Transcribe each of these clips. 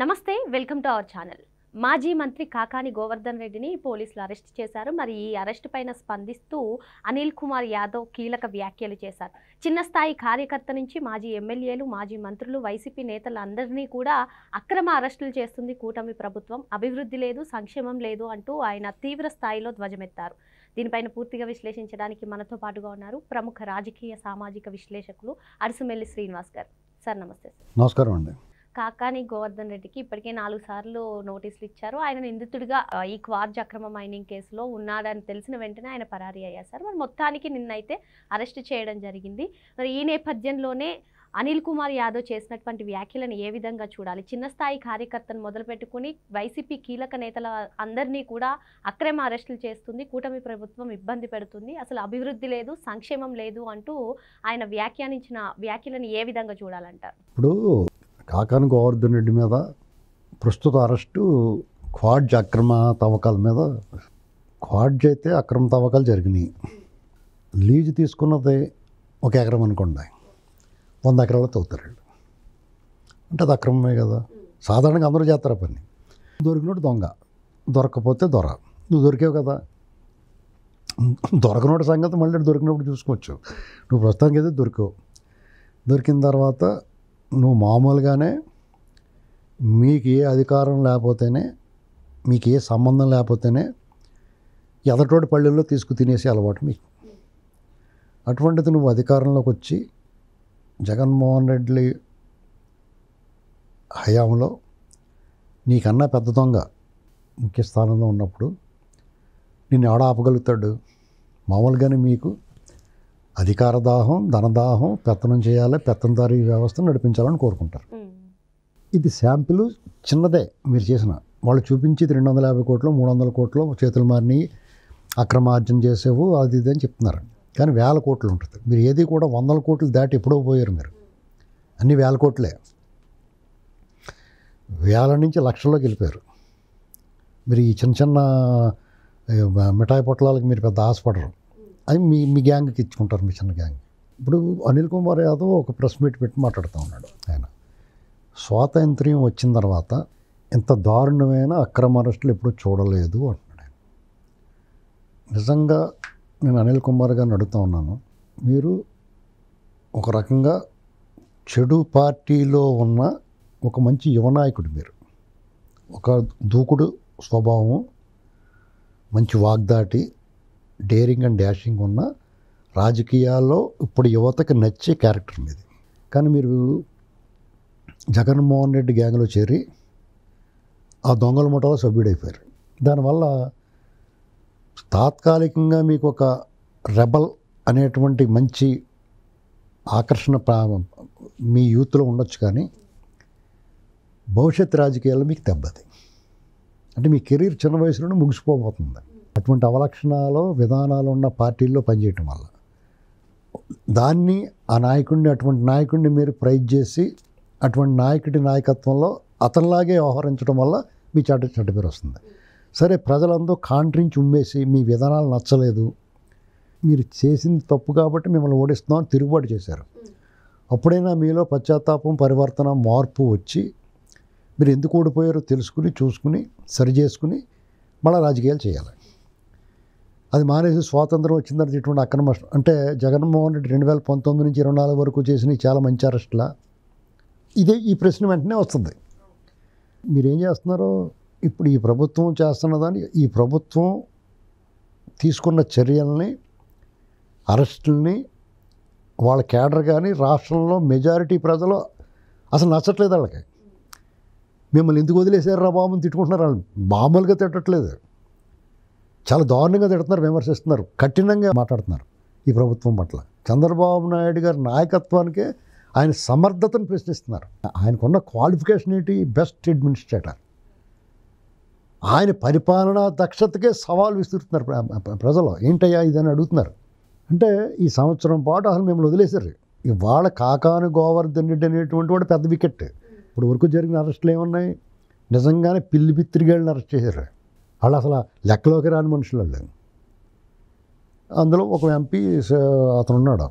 నమస్తే, welcome to our channel. మాజీ మంత్రి కాకాని గోవర్ధన్ రెడ్డిని పోలీసులు అరెస్ట్ చేశారు. మరి ఈ అరెస్ట్ పైన స్పందిస్తూ అనిల్ కుమార్ యాదవ్ కీలక వ్యాఖ్యలు చేశారు. చిన్న స్థాయి కార్యకర్త నుంచి మాజీ ఎమ్మెల్యేలు, మాజీ మంత్రులు, వైసీపీ నేతలందరినీ కూడా అక్రమ అరెస్టులు చేస్తుంది కూటమి ప్రభుత్వం. అభివృద్ధి లేదు, సంక్షేమం లేదు అంటూ ఆయన తీవ్ర స్థాయిలో ధ్వజమెత్తారు. దీనిపైన పూర్తిగా విశ్లేషించడానికి మనతో పాటుగా ఉన్నారు ప్రముఖ రాజకీయ సామాజిక విశ్లేషకులు అరసుమెల్లి శ్రీనివాస్ గారు. సార్ నమస్తే. నమస్కారం అండి. కాకాని గోవర్ధన్ రెడ్డికి ఇప్పటికే 4 సార్లు నోటీసులు ఇచ్చారు. ఆయన నిందితుడిగా ఈ క్వార్జ్ అక్రమ మైనింగ్ కేసులో ఉన్నాడని తెలిసిన వెంటనే ఆయన పరారీ అయ్యారు సార్. మరి మొత్తానికి నిన్నైతే అరెస్ట్ చేయడం జరిగింది. మరి ఈ నేపథ్యంలోనే అనిల్ కుమార్ యాదవ్ చేసినటువంటి వ్యాఖ్యలను ఏ విధంగా చూడాలి? చిన్న స్థాయి కార్యకర్తను మొదలుపెట్టుకుని వైసీపీ కీలక నేతల అందరినీ కూడా అక్రమ అరెస్టులు చేస్తుంది, కూటమి ప్రభుత్వం ఇబ్బంది పెడుతుంది, అసలు అభివృద్ధి లేదు, సంక్షేమం లేదు అంటూ ఆయన వ్యాఖ్యానించిన వ్యాఖ్యలను ఏ విధంగా చూడాలంటారు? ఇప్పుడు కాకాని గోవర్ధన్ రెడ్డి మీద ప్రస్తుత అరెస్టు క్వాడ్జ్ అక్రమ తవ్వకాల మీద. క్వాడ్జ్ అయితే అక్రమ తవ్వకాలు జరిగినాయి. లీజు తీసుకున్నది 1 ఎకరం అనుకోండి, 100 ఎకరాలు తవ్వుతారు. అంటే అది అక్రమమే కదా. సాధారణంగా అందరూ చేస్తారు పని. దొరికినోడు దొంగ, దొరకకపోతే దొర. నువ్వు దొరికావు కదా, దొరకనోటి సంగతి మళ్ళీ దొరికినప్పుడు చూసుకోవచ్చు. నువ్వు ప్రస్తుతానికి అయితే దొరికావు. దొరికిన తర్వాత నువ్వు మామూలుగానే మీకు ఏ అధికారం లేకపోతేనే, మీకు ఏ సంబంధం లేకపోతేనే ఎదటోటి పల్లెల్లో తీసుకు తినేసే అలవాటు మీకు. అటువంటిది నువ్వు అధికారంలోకి వచ్చి జగన్మోహన్ రెడ్డి హయాంలో నీకన్నా పెద్ద దొంగ ముఖ్య స్థానంలో ఉన్నప్పుడు నిన్ను ఎవడ ఆపగలుగుతాడు? మామూలుగానే మీకు అధికార దాహం, ధనదాహం, పెత్తనం చేయాలి, పెత్తందారీ వ్యవస్థ నడిపించాలని కోరుకుంటారు. ఇది శాంపిల్ చిన్నదే మీరు చేసిన. వాళ్ళు చూపించేది 250 కోట్లు, 300 కోట్లు చేతులు మారిని అక్రమార్జన చేసేవు అది ఇది అని చెప్తున్నారు. కానీ 1000 కోట్లు ఉంటుంది. మీరు ఏది కూడా 100 కోట్లు దాటి ఎప్పుడో పోయారు. మీరు అన్నీ 1000 కోట్లే. 1000 నుంచి లక్షల్లోకి వెళ్ళిపోయారు. మీరు ఈ చిన్న చిన్న మిఠాయి పొట్లాలకు మీరు పెద్ద ఆశపడరు. అది మీ గ్యాంగ్కి ఇచ్చుకుంటారు, మీ చిన్న గ్యాంగ్. ఇప్పుడు అనిల్ కుమార్ యాదవ్ ఒక ప్రెస్ మీట్ పెట్టి మాట్లాడుతూ ఉన్నాడు. ఆయన స్వాతంత్ర్యం వచ్చిన తర్వాత ఇంత దారుణమైన అక్రమ అరెస్టులు ఎప్పుడు చూడలేదు అంటున్నాడు ఆయన. నిజంగా నేను అనిల్ కుమార్ గారిని అడుగుతూ ఉన్నాను, మీరు ఒక రకంగా చెడు పార్టీలో ఉన్న ఒక మంచి యువనాయకుడు. మీరు ఒక దూకుడు స్వభావం, మంచి వాగ్దాటి, డేరింగ్ అండ్ డాషింగ్ ఉన్న రాజకీయాల్లో ఇప్పుడు యువతకి నచ్చే క్యారెక్టర్ మీది. కానీ మీరు జగన్మోహన్ రెడ్డి గ్యాంగ్లో చేరి ఆ దొంగల ముఠాలో సభ్యుడైపోయారు. దానివల్ల తాత్కాలికంగా మీకు ఒక రెబల్ అనేటువంటి మంచి ఆకర్షణ మీ యూత్లో ఉండొచ్చు, కానీ భవిష్యత్ రాజకీయాల్లో మీకు దెబ్బది. అంటే మీ కెరీర్ చిన్న వయసులోనే ముగిసిపోబోతుంది. అటువంటి అవలక్షణాలు, విధానాలు ఉన్న పార్టీల్లో పనిచేయటం వల్ల దాన్ని అటువంటి నాయకుడిని మీరు ప్రైజ్ చేసి అటువంటి నాయకుడి నాయకత్వంలో అతనిలాగే వ్యవహరించడం వల్ల మీ చెడ్డ పేరు వస్తుంది. సరే, ప్రజలందరూ కాంట్రించి ఉమ్మేసి మీ విధానాలు నచ్చలేదు, మీరు చేసింది తప్పు కాబట్టి మిమ్మల్ని ఓడిస్తున్నామని తిరుగుబాటు చేశారు. అప్పుడైనా మీలో పశ్చాత్తాపం, పరివర్తన, మార్పు వచ్చి మీరు ఎందుకు ఓడిపోయారో తెలుసుకుని, చూసుకుని, సరి చేసుకుని మళ్ళీ రాజకీయాలు చేయాలి. అది మానేసి స్వాతంత్రం వచ్చిన తర్వాత ఇటువంటి అక్రమ అంటే జగన్మోహన్ రెడ్డి 2019 నుంచి 24 వరకు చేసిన చాలా మంచి అరెస్టులా? ఈ ప్రశ్న వెంటనే వస్తుంది. మీరేం చేస్తున్నారో ఇప్పుడు ఈ ప్రభుత్వం చేస్తున్నదాన్ని, ఈ ప్రభుత్వం తీసుకున్న చర్యల్ని, అరెస్టుల్ని వాళ్ళ కేడర్ కానీ రాష్ట్రంలో మెజారిటీ ప్రజలు అసలు నచ్చట్లేదు. వాళ్ళకి మిమ్మల్ని ఎందుకు వదిలేసారు రా బాబుని తిట్టుకుంటున్నారు. వాళ్ళు మామూలుగా తిట్టట్లేదు, చాలా దారుణంగా తిడుతున్నారు, విమర్శిస్తున్నారు, కఠినంగా మాట్లాడుతున్నారు ఈ ప్రభుత్వం పట్ల. చంద్రబాబు నాయుడు గారి నాయకత్వానికే ఆయన సమర్థతను ప్రశ్నిస్తున్నారు. ఆయనకున్న క్వాలిఫికేషన్ ఏంటి? Best administrator. ఆయన పరిపాలనా దక్షతకే సవాల్ విసురుతున్నారు ప్రజలు. ఏంటయ్యా ఇదని అడుగుతున్నారు. అంటే ఈ సంవత్సరం పాటు అసలు మిమ్మల్ని వదిలేశారు. ఇవాళ కాకాని గోవర్ధన్ రెడ్డి అనేటువంటి వాడు పెద్ద వికెట్. ఇప్పుడు వరకు జరిగిన అరెస్టులు ఏమున్నాయి? నిజంగానే పిల్లి బిత్తిరిగాళ్ళని అరెస్ట్ చేశారు. వాళ్ళు అసలు లెక్కలోకి రాని మనుషులు వాళ్ళు. అందులో ఒక ఎంపీ అతను ఉన్నాడు.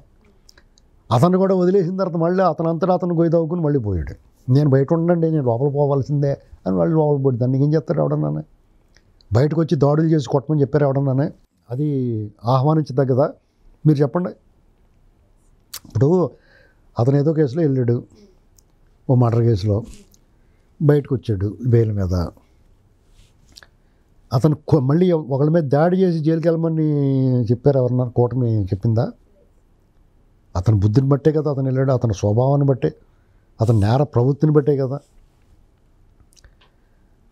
అతను కూడా వదిలేసిన తర్వాత మళ్ళీ అతనంతటా అతను గొయ్యి తవ్వుకుని మళ్ళీ పోయాడు. నేను బయట ఉండండి, నేను లోపల పోవాల్సిందే అని వాళ్ళు లోపల పడి దాన్ని ఏం చేస్తారు ఎవడన్నానే? బయటకు వచ్చి దాడులు చేసి కొట్టమని చెప్పారు ఎవడన్నానే? అది ఆహ్వానించదగ్గదా? మీరు చెప్పండి. ఇప్పుడు అతను ఏదో కేసులో వెళ్ళాడు, ఓ మర్డర్ కేసులో బయటకు వచ్చాడు బెయిల్ మీద. అతను మళ్ళీ ఒకళ్ళ మీద దాడి చేసి జైలుకి వెళ్ళమని చెప్పారు ఎవరన్నా? కూటమి చెప్పిందా? అతని బుద్ధిని బట్టే కదా అతను వెళ్ళాడు, అతని స్వభావాన్ని బట్టే, అతని నేర ప్రవృత్తిని బట్టే కదా.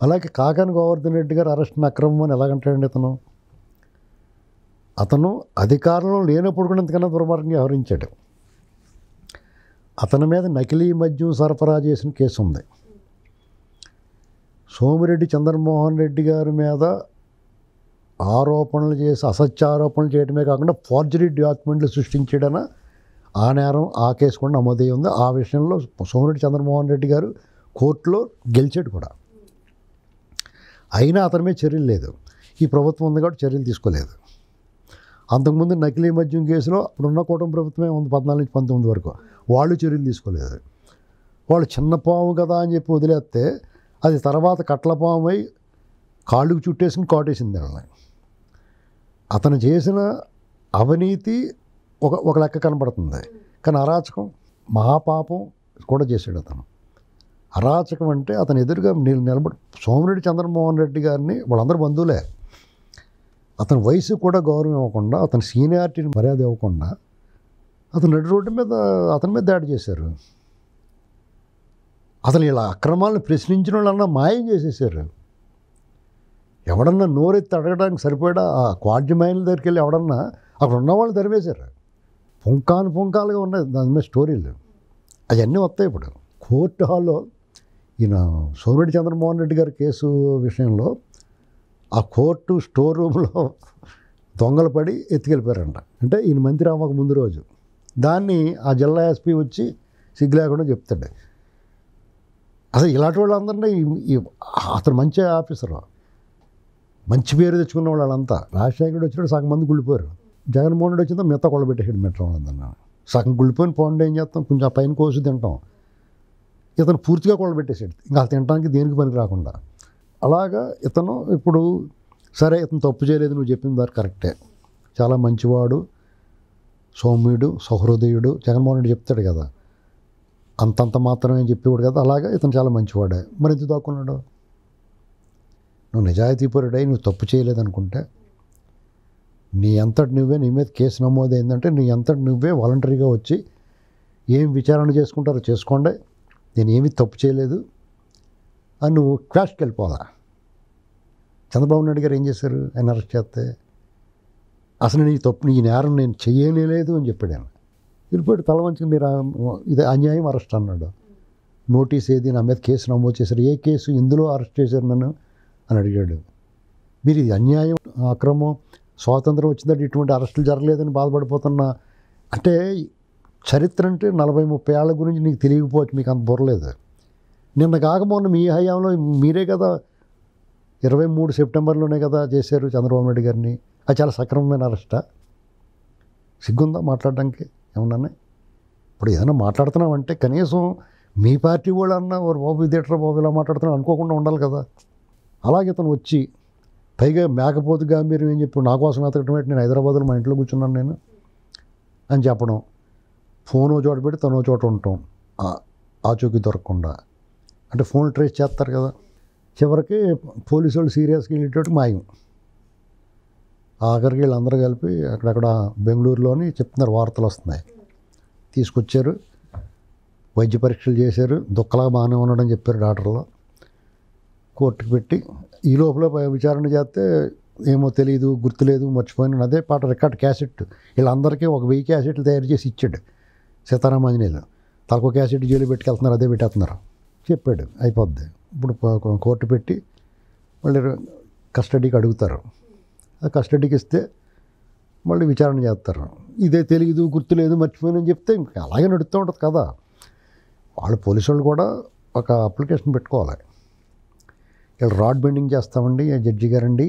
అలాగే కాకాని గోవర్ధన్ రెడ్డి గారు అరెస్ట్ని అక్రమం అని ఎలాగంటాడండి? అతను అధికారంలో లేనప్పుడు కూడా ఇంతకన్నా దుర్మార్గంగా వ్యవహరించాడు. అతని మీద నకిలీ మద్యం సరఫరా చేసిన కేసు ఉంది. సోమిరెడ్డి చంద్రమోహన్ రెడ్డి గారి మీద ఆరోపణలు చేసి అసత్య ఆరోపణలు చేయడమే కాకుండా ఫోర్జరీ డాక్యుమెంట్లు సృష్టించడన ఆ నేరం, ఆ కేసు కూడా నమోదై ఉంది. ఆ విషయంలో సోమిరెడ్డి చంద్రమోహన్ రెడ్డి గారు కోర్టులో గెలిచాడు కూడా. అయినా అతని మీద చర్యలు లేదు. ఈ ప్రభుత్వం ఉంది కాబట్టి చర్యలు తీసుకోలేదు. అంతకుముందు నకిలీ మద్యం కేసులో ఇప్పుడున్న కూటమి ప్రభుత్వమే ఉంది 14 నుంచి 19 వరకు, వాళ్ళు చర్యలు తీసుకోలేదు. వాళ్ళు చిన్న పాము కదా అని చెప్పి వదిలేస్తే అది తర్వాత కట్ల పాము అయి కాళ్ళకు చుట్టేసుకుని కాటేసింది వాళ్ళని. అతను చేసిన అవినీతి ఒక లెక్క కనబడుతుంది, కానీ అరాచకం మహాపాపం కూడా చేశాడు అతను. అరాచకం అంటే అతను ఎదురుగా నిలబడి సోమిరెడ్డి చంద్రమోహన్ రెడ్డి గారిని, వాళ్ళందరూ బంధువులే, అతని వయసు కూడా గౌరవం ఇవ్వకుండా, అతని సీనియారిటీని మర్యాద ఇవ్వకుండా అతను నడి రోడ్డు మీద అతని మీద దాడి చేశారు. అతను ఇలా అక్రమాలను ప్రశ్నించిన వాళ్ళన్నా మాయం చేసేసారు. ఎవడన్నా నోరెత్తి అడగడానికి సరిపడా ఆ క్వాడ్యమైన్ల దగ్గరికి వెళ్ళి ఎవడన్నా అక్కడ ఉన్నవాళ్ళు తరివేశారు. పుంకాలుగా ఉన్నాయి దాని మీద స్టోరీలు. అవన్నీ వస్తాయి. ఇప్పుడు కోర్టు హాల్లో ఈయన సోమిరెడ్డి చంద్రమోహన్ రెడ్డి గారి కేసు విషయంలో ఆ కోర్టు స్టోర్ రూమ్లో దొంగలు పడి ఎత్తుకెళ్ళిపోయారంట. అంటే ఈయన మంత్రి అవ్వక ముందు రోజు. దాన్ని ఆ జిల్లా ఎస్పీ వచ్చి సిగ్గు లేకుండా చెప్తాడు. అసలు ఇలాంటి వాళ్ళందరినీ అతను మంచి ఆఫీసరు, మంచి పేరు తెచ్చుకున్న వాళ్ళంతా. రాజశేఖరుడు వచ్చినప్పుడు సగం మంది గుళ్ళిపోయారు. జగన్మోహన్ రెడ్డి వచ్చిందో మిగతా కొళ్ళబెట్టేసాడు మెట్రో వాళ్ళందరినీ. సగం గుళ్ళిపోయిన పోండి ఏం చేస్తాం, కొంచెం ఆ పైన కోసి తింటాం. ఇతను పూర్తిగా కొళ్ళబెట్టేసాడు, ఇంకా తినడానికి దేనికి పనికి రాకుండా. అలాగా ఇతను ఇప్పుడు సరే ఇతను తప్పు చేయలేదు, నువ్వు చెప్పిన దారి కరెక్టే, చాలా మంచివాడు, సౌమ్యుడు, సహృదయుడు, జగన్మోహన్ రెడ్డి చెప్తాడు కదా, అంతంత మాత్రమే చెప్పేవాడు కదా. అలాగే ఇతను చాలా మంచివాడే. మరి ఎందుకు దాక్కున్నాడు? నువ్వు నిజాయితీపరుడై నువ్వు తప్పు చేయలేదనుకుంటే నీ అంతటి నువ్వే, నీ మీద కేసు నమోదైందంటే నీ అంతటి నువ్వే వాలంటరీగా వచ్చి ఏం విచారణ చేసుకుంటారో చేసుకోండి, నేను ఏమీ తప్పు చేయలేదు అని నువ్వు క్లాష్కి వెళ్ళిపోవాలా. చంద్రబాబు నాయుడు గారు ఏం చేశారు? ఆయన అరెస్ట్ చేస్తే అసలు నీ తప్పు, నీ నేరం నేను చేయలేదు అని చెప్పాడు ఆయన. వెళ్ళిపోయాడు తల వంచుకుని, మీరు ఇది అన్యాయం అరెస్ట్ అన్నాడు. నోటీస్ ఏది, నా మీద కేసు నమోదు చేశారు, ఏ కేసు, ఇందులో అరెస్ట్ చేశారు నన్ను అని అడిగాడు. మీరు ఇది అన్యాయం, అక్రమం, స్వాతంత్రం వచ్చిందంటే ఇటువంటి అరెస్టులు జరగలేదని బాధపడిపోతున్నా అంటే చరిత్ర అంటే 40-30 ఏళ్ళ గురించి నీకు తెలియకపోవచ్చు, మీకు అంత బుర్రలేదు. నిన్న కాకమొన్న మీ హయాంలో మీరే కదా 23 సెప్టెంబర్లోనే కదా చేశారు చంద్రబాబు నాయుడు గారిని. అది చాలా సక్రమమైన అరెస్టా? సిగ్గుందా మాట్లాడడానికి ఏమన్నా? ఇప్పుడు ఏదైనా మాట్లాడుతున్నామంటే కనీసం మీ పార్టీ వాళ్ళు అన్నా ఓ బాబు ఇదేట్రా బాబు ఇలా మాట్లాడుతున్నాం అనుకోకుండా ఉండాలి కదా. అలాగే ఇతను వచ్చి పైగా మేకపోతుగా మీరు ఏం చెప్పి నా కోసం ఎతకటం ఏంటి, నేను హైదరాబాద్లో మా ఇంట్లో కూర్చున్నాను నేను అని చెప్పడం, ఫోన్ చోట పెట్టి తనో చోట ఉండటం, ఆచూకీ దొరకకుండా. అంటే ఫోన్ ట్రేస్ చేస్తారు కదా. చివరికి పోలీసు వాళ్ళు సీరియస్గా వెళ్ళేటట్టు మాయం. ఆఖరికి వీళ్ళందరూ కలిపి అక్కడక్కడ బెంగళూరులోని చెప్తున్నారు, వార్తలు వస్తున్నాయి, తీసుకొచ్చారు, వైద్య పరీక్షలు చేశారు, దుఃఖలా బాగానే ఉన్నాడని చెప్పారు డాక్టర్లు, కోర్టుకు పెట్టి ఈ లోపల విచారణ చేస్తే ఏమో తెలియదు, గుర్తులేదు, మర్చిపోయిన అదే పాట రికార్డ్ క్యాసెట్ వీళ్ళందరికీ 1000 క్యాసెట్లు తయారు చేసి ఇచ్చాడు సీతారామాంజనేయులు. తలకు క్యాసెట్ జైలు పెట్టుకెళ్తున్నారు, అదే పెట్టేస్తున్నారు చెప్పాడు, అయిపోద్ది. ఇప్పుడు కోర్టు పెట్టి మళ్ళీ కస్టడీకి అడుగుతారు, ఆ కస్టడీకి ఇస్తే మళ్ళీ విచారణ చేస్తారు. ఇదే తెలియదు, గుర్తులేదు, మర్చిపోయినని చెప్తే ఇంకా అలాగే నడుస్తూ ఉంటుంది కదా. వాళ్ళు పోలీసు వాళ్ళు కూడా ఒక అప్లికేషన్ పెట్టుకోవాలి, వీళ్ళు రాడ్ బెండింగ్ చేస్తామండి జడ్జి గారండి,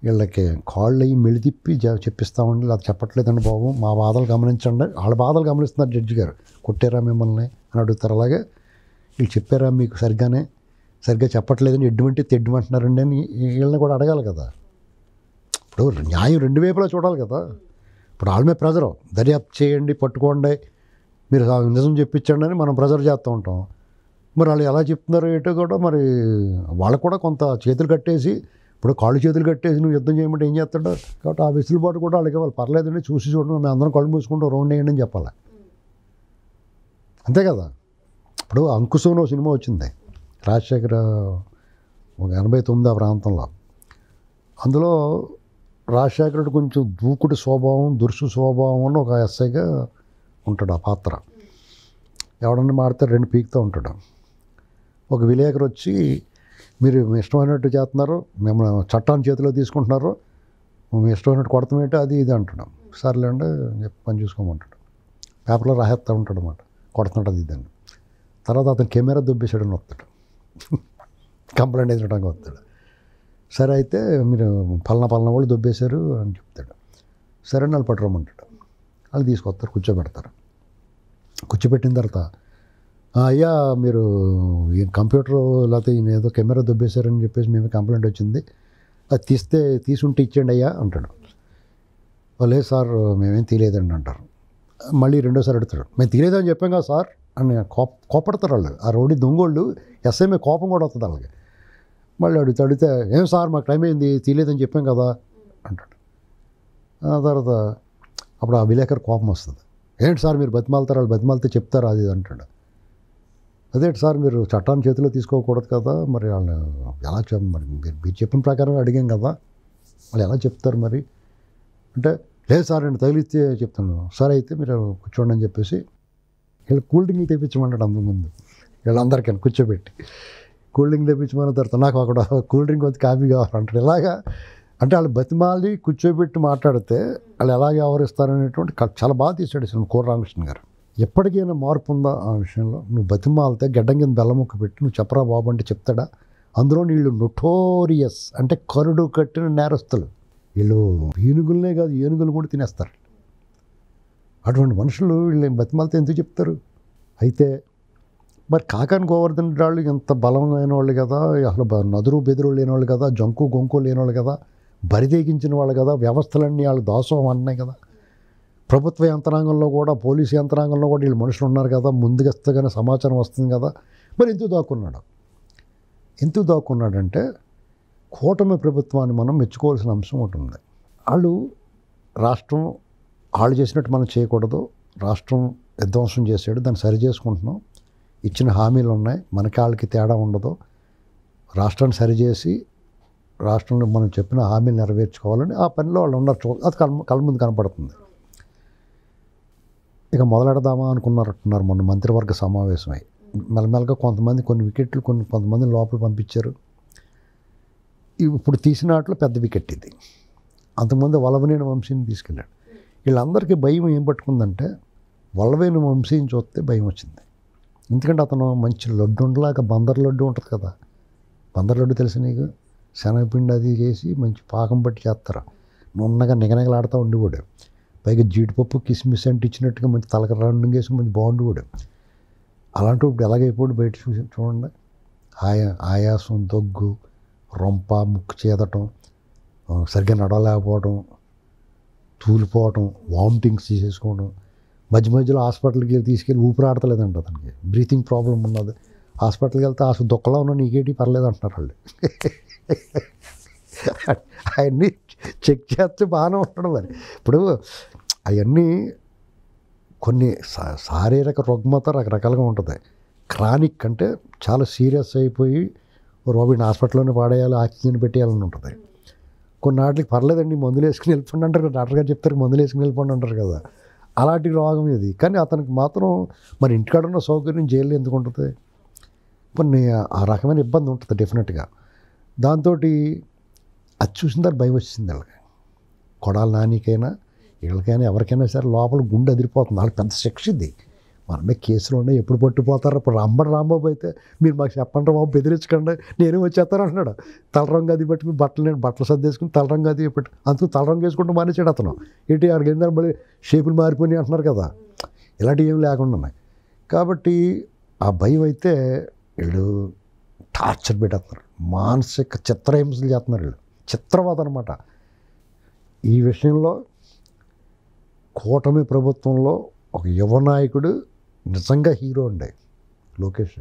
వీళ్ళకి కాళ్ళు అయ్యి మెలితిప్పి చెప్పిస్తామండి, ఇలా చెప్పట్లేదండి బాబు, మా బాధలు గమనించండి. వాళ్ళ బాధలు గమనిస్తున్నారు జడ్జి గారు, కొట్టారా మిమ్మల్ని అని అడుగుతారు. అలాగే వీళ్ళు చెప్పారా మీకు సరిగ్గా చెప్పట్లేదని ఎడ్డుమంటే తెడ్డుమంటున్నారండి అని వీళ్ళని కూడా అడగాలి కదా. ఇప్పుడు న్యాయం రెండు వైపులా చూడాలి కదా. ఇప్పుడు వాళ్ళ మీద ప్రెజర్, దర్యాప్తు చేయండి, పట్టుకోండి, మీరు నిజం చెప్పించండి అని మనం ప్రెజర్ చేస్తూ ఉంటాం. మరి వాళ్ళు ఎలా చెప్తున్నారో ఏంటో కూడా మరి వాళ్ళకు కూడా కొంత చేతులు కట్టేసి, ఇప్పుడు కాళ్ళు చేతులు కట్టేసి నువ్వు యుద్ధం చేయమంటే ఏం చేస్తాడు. కాబట్టి ఆ వెసులుబాటు కూడా వాళ్ళకి ఇవ్వాలి. పర్లేదండి చూసి చూడండి, మేము అందరం కళ్ళు మూసుకుంటూ రౌండ్ వేయండి అని చెప్పాలి. అంతే కదా. ఇప్పుడు అంకుశం సినిమా వచ్చింది రాజశేఖర 89 ఆ ప్రాంతంలో. అందులో రాజశేఖరుడు కొంచెం దూకుడు స్వభావం, దురుసు స్వభావం అని ఒక ఎస్ఐగా ఉంటాడు ఆ పాత్ర. ఎవడన్నా మాడితే 2 పీకుతూ ఉంటాడు. ఒక విలేకరు వచ్చి మీరు మీ ఇష్టమైనట్టు చేస్తున్నారు, మేము చట్టాన్ని చేతిలో తీసుకుంటున్నారు, మీ ఇష్టమైనట్టు కొడతామేంటి అది ఇది అంటున్నాం. సర్లేండి పని చూసుకోమంటాడు. పేపర్లో రాసేస్తూ ఉంటాడు అన్నమాట, కొడుతున్నాడు అది ఇదని. తర్వాత అతను కెమెరా దుబ్బేసాడని వస్తాడు, కంప్లైంట్ ఎదురడానికి వస్తాడు. సరే అయితే మీరు పలానా వాళ్ళు దుబ్బేశారు అని చెప్తాడు. సరే వాళ్ళు పట్టుకోమంటాడు. వాళ్ళు తీసుకొస్తారు, కూర్చోబెడతారు. కూర్చోబెట్టిన తర్వాత అయ్యా మీరు ఈ కంప్యూటర్ లేకపోతే ఈయన ఏదో కెమెరా దుబ్బేశారని చెప్పేసి మేము కంప్లైంట్ వచ్చింది, అది తీసుంటే ఇచ్చేయండి అయ్యా అంటాడు. లేదు సార్ మేమేం తీయలేదండి అంటారు. మళ్ళీ రెండోసారి అడుగుతాడు, మేము తీయలేదని చెప్పాం కదా సార్ అని కోపడతారు వాళ్ళు. ఆ రౌడీ దొంగోళ్ళు ఎస్ఐమే కోపం కూడా వస్తుంది వాళ్ళకి. మళ్ళీ అడిగితే ఏం సార్ మాకు టైం అయింది తీయలేదని చెప్పాం కదా అంటాడు. ఆ తర్వాత అప్పుడు ఆ విలేకరు కోపం వస్తుంది. ఏంటి సార్ మీరు బతిమాలుతారు, వాళ్ళు బతిమాలితే చెప్తారు అది అంటాడు. అదేంటి సార్ మీరు చట్టాన్ని చేతిలో తీసుకోకూడదు కదా, మరి వాళ్ళు ఎలా మరి మీరు చెప్పిన ప్రకారం అడిగాం కదా, వాళ్ళు ఎలా చెప్తారు మరి అంటే, లేదు సార్ నేను తగిలిస్తే చెప్తాను. సరే అయితే మీరు కూర్చోండి అని చెప్పేసి వీళ్ళు కూల్ డ్రింక్లు తెప్పించమంటాడు. ముందు వీళ్ళందరికీ కూర్చోబెట్టి కూల్ డ్రింక్ తెప్పించమన్న తర్వాత నాకు అక్కడ కూల్ డ్రింక్ వచ్చి కాఫీ కావాలంటారు. ఇలాగా అంటే వాళ్ళు బతిమాలి కూర్చోబెట్టి మాట్లాడితే వాళ్ళు ఎలా వ్యవహరిస్తారనేటువంటి చాలా బాగా తీసాడు సినిమా కోర రామకృష్ణ గారు. ఎప్పటికైనా మార్పు ఉందా ఆ విషయంలో? నువ్వు బతిమాలితే గడ్డం కింద బెల్లముక్క పెట్టి నువ్వు చెప్పరా బాబు అంటే చెప్తాడా? అందులో వీళ్ళు నొటోరియస్ అంటే కరుడు కట్టిన నేరస్తులు. వీళ్ళు ఏనుగులనే కాదు ఏనుగులు కూడా తినేస్తారు. అటువంటి మనుషులు వీళ్ళు బతిమాలితే ఎందుకు చెప్తారు? అయితే మరి కాకాని గోవర్ధన్ వాళ్ళు ఎంత బలమైన వాళ్ళు కదా, అసలు నదురు బెదురు లేని వాళ్ళు కదా, జంకు గొంకు లేని వాళ్ళు కదా, బరిదేగించిన వాళ్ళు కదా, వ్యవస్థలన్నీ వాళ్ళు దాసోహం అన్నాయి కదా, ప్రభుత్వ యంత్రాంగంలో కూడా పోలీసు యంత్రాంగంలో కూడా వీళ్ళు మనుషులు ఉన్నారు కదా, ముందుకొస్తేగానే సమాచారం వస్తుంది కదా. మరి ఎందుకు దాక్కున్నాడంటే కూటమి ప్రభుత్వాన్ని మనం మెచ్చుకోవాల్సిన అంశం ఉంటుంది. వాళ్ళు రాష్ట్రం వాళ్ళు చేసినట్టు మనం చేయకూడదు, రాష్ట్రం విధ్వంసం చేసాడు, దాన్ని సరి చేసుకుంటున్నాం, ఇచ్చిన హామీలు ఉన్నాయి, మనకి వాళ్ళకి తేడా ఉండదు, రాష్ట్రాన్ని సరిచేసి రాష్ట్రంలో మనం చెప్పిన హామీలు నెరవేర్చుకోవాలని ఆ పనిలో వాళ్ళు ఉన్నారు. అది కళ్ళ ముందు కనపడుతుంది. ఇక మొదలెడదామా అనుకున్నారు మొన్న మంత్రివర్గ సమావేశమై. మెల్లమెల్లగా కొన్ని వికెట్లు కొంతమంది లోపల పంపించారు. ఇప్పుడు తీసిన వాటిలో పెద్ద వికెట్ ఇది. అంతకుముందు వల్లభనేని వంశీని తీసుకెళ్ళాడు. వీళ్ళందరికీ భయం ఏం పట్టుకుందంటే వల్లభనేని వంశీని చూస్తే భయం వచ్చింది. ఎందుకంటే అతను మంచి లడ్డు ఉండలాగా బందర్ లడ్డు ఉంటుంది కదా, బందర్ లడ్డు తెలుసు నీకు, శనగపిండి అది చేసి మంచి పాకం పట్టి చేస్తారు, నున్నగా నిగనగలాడుతూ ఉండేవాడు. పైగా జీడిపప్పు కిస్మిస్ అంటే ఇచ్చినట్టుగా మంచి తలక రెండు వేసి మంచి బాగుండేవాడు. అలాంటి ఇప్పుడు ఎలాగైపోయాడు బయట చూడండి. ఆయాసం, దగ్గు, రొంప, ముక్కు చేదటం, సరిగ్గా నడవలేకపోవడం, తూలిపోవటం, వామిటింగ్స్ చేసుకోవడం, మధ్యలో హాస్పిటల్కి తీసుకెళ్ళి ఊపిరాడతలేదంట అతనికి, బ్రీతింగ్ ప్రాబ్లం ఉన్నది. హాస్పిటల్కి వెళ్తే అసలు దుఃఖలో ఉన్నా నీకేటి పర్లేదు అంటున్నారు వాళ్ళు. అవన్నీ చెక్ చేస్తే బాగానే ఉంటాడు. మరి ఇప్పుడు అవన్నీ కొన్ని శారీరక రుగ్మత రకరకాలుగా ఉంటుంది. క్రానిక్ అంటే చాలా సీరియస్ అయిపోయి రోగిని హాస్పిటల్లోనే పాడేయాలి, ఆక్సిజన్ పెట్టేయాలని ఉంటుంది. కొన్ని వాటికి పర్లేదండి మందులు వేసుకుని వెళ్ళిపోండి అంటారు కదా, డాక్టర్ గారు చెప్తారు మందులు వేసుకుని వెళ్ళిపోండి అంటారు కదా, అలాంటి రోగం ఇది. కానీ అతనికి మాత్రం మరి ఇంటికాడ ఉన్న సౌకర్యం జైల్లో ఎందుకు ఉంటుంది? కొన్ని ఆ రకమైన ఇబ్బంది ఉంటుంది డెఫినెట్గా. దాంతో అది చూసిన తర్వాత భయం వచ్చింది వాళ్ళకి. కొడాలి నానికైనా వీళ్ళకైనా ఎవరికైనా సరే లోపల గుండె అదిరిపోతుంది. వాళ్ళకి పెద్ద శిక్ష ఇది. మనమే కేసులు ఉన్నాయి, ఎప్పుడు పట్టుపోతారు. ఇప్పుడు రాంబాబు అయితే మీరు మాకు చెప్పండి బాబు, బెదిరించకండి నేనే వచ్చేస్తాను అంటున్నాడు. తలరంగు అది పెట్టుకుని బట్టలు సర్దేసుకుని తలరంగు అది పెట్టి అందుకు తలరంగు వేసుకుంటూ మానేసాడు అతను. ఏంటి ఆడికి ఏంటంటే మళ్ళీ షేపులు మారిపోయినాయి అంటున్నారు కదా, ఇలాంటివి ఏమి లేకుండా ఉన్నాయి. కాబట్టి ఆ భయం అయితే వీళ్ళు టార్చర్ పెట్టేస్తున్నారు, మానసిక చిత్రహింసలు చేస్తున్నారు, వీళ్ళు చిత్రవాద అనమాట. ఈ విషయంలో కూటమి ప్రభుత్వంలో ఒక యువ నాయకుడు నిజంగా హీరో అండి లోకేష్.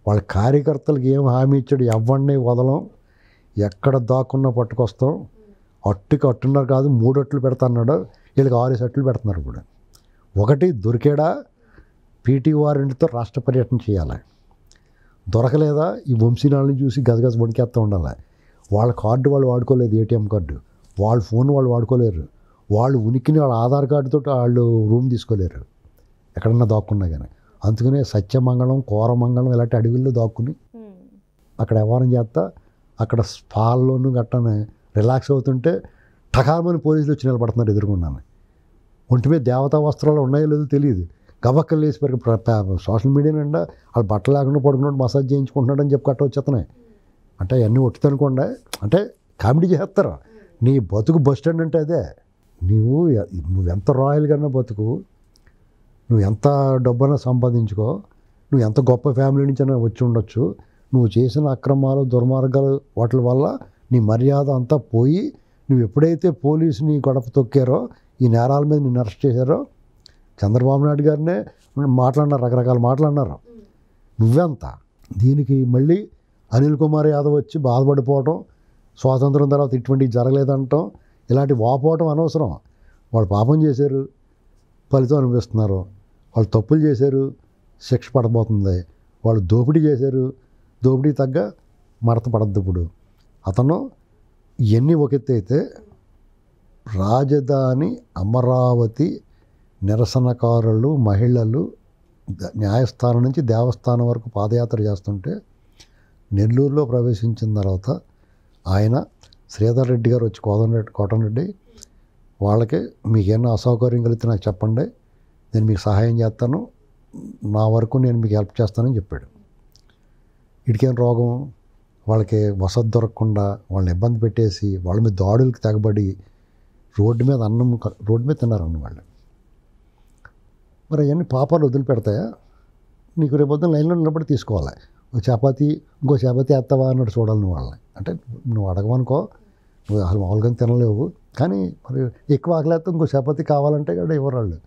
వాళ్ళ కార్యకర్తలకు ఏం హామీ ఇచ్చాడు, ఎవరిని వదలం, ఎక్కడ దాక్కున్నా పట్టుకొస్తాం, అట్టుకి అట్టున్నారు కాదు 3 అట్లు పెడతా అన్నాడు, వీళ్ళకి 6 అట్లు పెడుతున్నారు. ఇప్పుడు ఒకటి దొరికాడా పీటీ వారెంట్తో రాష్ట్ర పర్యటన చేయాలి, దొరకలేదా ఈ వంశీనాళ్ళని చూసి గజగజ వణికేస్తూ ఉండాలి. వాళ్ళ కార్డు వాళ్ళు వాడుకోలేదు, ఏటీఎం కార్డు, వాళ్ళ ఫోన్ వాళ్ళు వాడుకోలేరు, వాళ్ళు ఉనికిని వాళ్ళ ఆధార్ కార్డుతో వాళ్ళు రూమ్ తీసుకోలేరు ఎక్కడన్నా దాక్కున్నా కానీ. అందుకనే సత్యమంగళం, కోరమంగళం ఇలాంటి అడవుల్లో దాక్కుని అక్కడ వ్యవహారం చేస్తా, అక్కడ స్పాల్లోనూ గట్టనే రిలాక్స్ అవుతుంటే టకామని పోలీసులు వచ్చి నిలబడుతున్నారు ఎదురుకున్నాను. ఒంటి మీద దేవతా వస్త్రాలు ఉన్నాయో లేదో తెలియదు, గబక్కలు వేసి సోషల్ మీడియా నిండా వాళ్ళు బట్టలు లేకుండా పడుకున్నాడు, మసాజ్ చేయించుకుంటున్నాడు అని చెప్పి కట్ట వచ్చేస్తున్నాయి. అంటే అవన్నీ ఒట్టితనుకోండి, అంటే కామెడీ చేస్తారు. నీ బతుకు బస్ స్టాండ్ అంటే అదే. నువ్వెంత రాయల్గా బతుకు, నువ్వు ఎంత డబ్బైనా సంపాదించుకో, నువ్వు ఎంత గొప్ప ఫ్యామిలీ నుంచి అయినా వచ్చి ఉండొచ్చు, నువ్వు చేసిన అక్రమాలు దుర్మార్గాలు వాటి వల్ల నీ మర్యాద అంతా పోయి, నువ్వు ఎప్పుడైతే పోలీసు నీ గడప తొక్కారో, ఈ నేరాల మీద నిన్ను అరెస్ట్ చేశారో, చంద్రబాబు నాయుడు గారినే మాట్లాడినారు, రకరకాల మాట్లాడినారు, నువ్వెంత. దీనికి మళ్ళీ అనిల్ కుమార్ యాదవ్ వచ్చి బాధపడిపోవటం, స్వాతంత్రం తర్వాత ఇటువంటివి జరగలేదంటాం, ఇలాంటి వాపోవటం అనవసరం. వాళ్ళు పాపం చేశారు, ఫలితం అనిపిస్తున్నారు, వాళ్ళు తప్పులు చేశారు, శిక్ష పడబోతుంది, వాళ్ళు దోపిడీ చేశారు, దోపిడీ తగ్గ మడత పడద్దు. ఇప్పుడు అతను ఇవన్నీ ఒక ఎత్తు అయితే, రాజధాని అమరావతి నిరసనకారులు మహిళలు న్యాయస్థానం నుంచి దేవస్థానం వరకు పాదయాత్ర చేస్తుంటే నెల్లూరులో ప్రవేశించిన తర్వాత ఆయన శ్రీధర్ రెడ్డి గారు వచ్చి కోటరెడ్డి వాళ్ళకి మీకేమన్నా అసౌకర్యం కలిగితే నాకు చెప్పండి, నేను మీకు సహాయం చేస్తాను, నా వరకు నేను మీకు హెల్ప్ చేస్తానని చెప్పాడు. వీడికేం రోగం, వాళ్ళకి వసతి దొరకకుండా వాళ్ళని ఇబ్బంది పెట్టేసి వాళ్ళ మీద దాడులకు తెగబడి రోడ్డు మీద తిన్నారు అన్న వాళ్ళు. మరి అవన్నీ పాపాలు వదిలిపెడతాయా? నీకు రేపొద్దున లైన్లో నిలబడి తీసుకోవాలి, ఇంకో చపాతీ వేస్తావా అన్నట్టు చూడాలి నువ్వు వాళ్ళని. అంటే నువ్వు అడగమనుకో, నువ్వు అసలు మామూలుగా తినలేవు, కానీ మరి ఎక్కువ ఆకలేస్తే ఇంకో చపాతీ కావాలంటే కూడా ఇవ్వరు వాళ్ళు,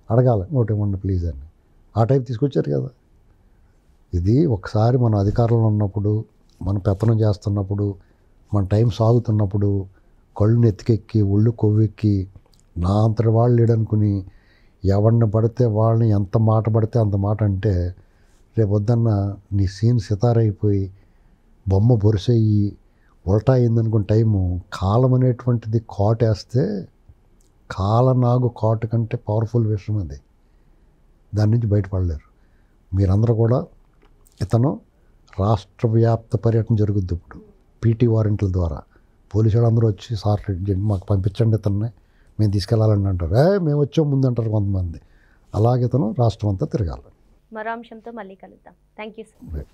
అడగాలి ఒకటి ఇవ్వండి ప్లీజ్ అని. ఆ టైప్ తీసుకొచ్చారు కదా. ఇది ఒకసారి మన అధికారంలో ఉన్నప్పుడు, మన పెత్తనం చేస్తున్నప్పుడు, మన టైం సాగుతున్నప్పుడు కళ్ళు నెత్తికెక్కి ఒళ్ళు కొవ్వెక్కి నా అంతటి వాళ్ళు లేడనుకుని ఎవరిని పడితే వాళ్ళని ఎంత మాట పడితే అంత మాట అంటే, రేపొద్దన్న నీ సీన్ సితారైపోయి బొమ్మ బొరుసయ్యి ఉల్టా అయిందనుకున్న టైము కాలం అనేటువంటిది కాటేస్తే, కాలనాగు కాటు కంటే పవర్ఫుల్ విషయం అది, దాని నుంచి బయటపడలేరు. మీరందరూ కూడా ఇతను రాష్ట్ర వ్యాప్త పర్యటన జరుగుద్ది ఇప్పుడు పీటీ వారెంట్ల ద్వారా. పోలీసు వాళ్ళందరూ వచ్చి సార్ మాకు పంపించండి ఇతన్ని, మేము తీసుకెళ్ళాలని అంటారు, మేము వచ్చాం ముందు అంటారు కొంతమంది. అలాగే ఇతను రాష్ట్రం అంతా తిరగాలి. మరో అంశంతో మళ్ళీ కలుద్దాం. Thank you sir.